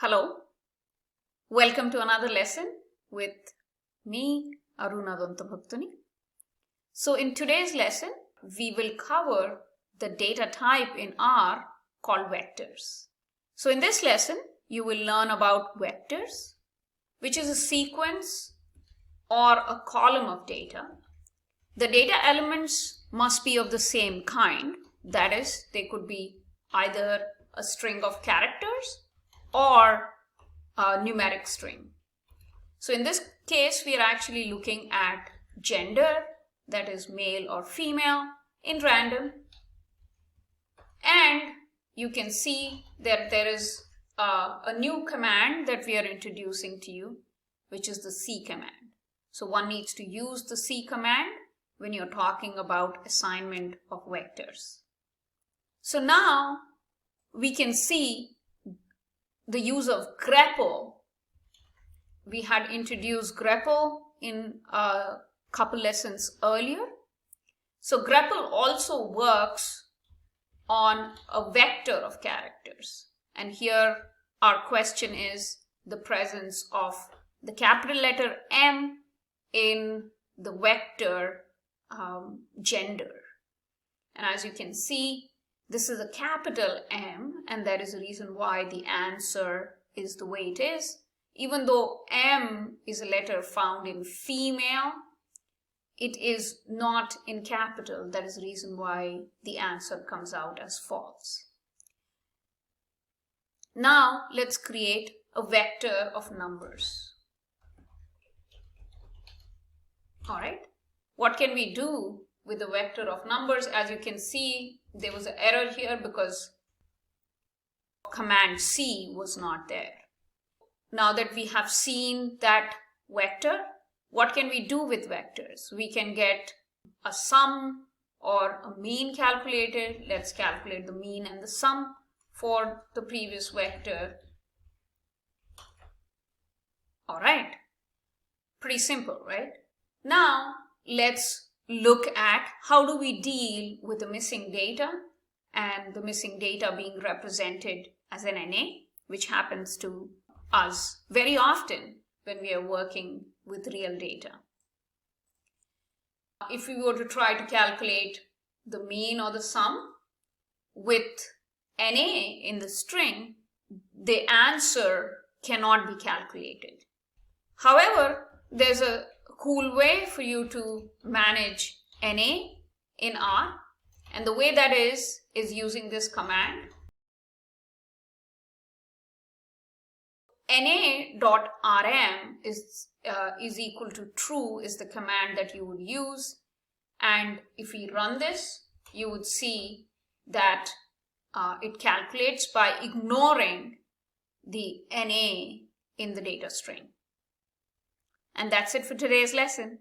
Hello, welcome to another lesson with me, Aruna Dantabhaktani. So in today's lesson, we will cover the data type in R called vectors. So in this lesson, you will learn about vectors, which is a sequence or a column of data. The data elements must be of the same kind. That is, they could be either a string of characters or a numeric string. So in this case, we are actually looking at gender, that is male or female, in random. And you can see that there is a new command that we are introducing to you, which is the C command. So one needs to use the C command when you're talking about assignment of vectors. So now we can see the use of grepl. We had introduced grepl in a couple lessons earlier. So grepl also works on a vector of characters. And here our question is the presence of the capital letter M in the vector gender. And as you can see, this is a capital M, and that is the reason why the answer is the way it is. Even though M is a letter found in female, it is not in capital. That is the reason why the answer comes out as false. Now let's create a vector of numbers. All right. What can we do with the vector of numbers? As you can see, there was an error here because command C was not there. Now that we have seen that vector, what can we do with vectors? We can get a sum or a mean calculated. Let's calculate the mean and the sum for the previous vector. All right, pretty simple, right? Now let's look at how do we deal with the missing data, and the missing data being represented as an NA, which happens to us very often when we are working with real data. If we were to try to calculate the mean or the sum with NA in the string, the answer cannot be calculated. However, there's a cool way for you to manage NA in R, and the way that is using this command. Na.rm is equal to true is the command that you would use, and if we run this, you would see that it calculates by ignoring the NA in the data string. And that's it for today's lesson.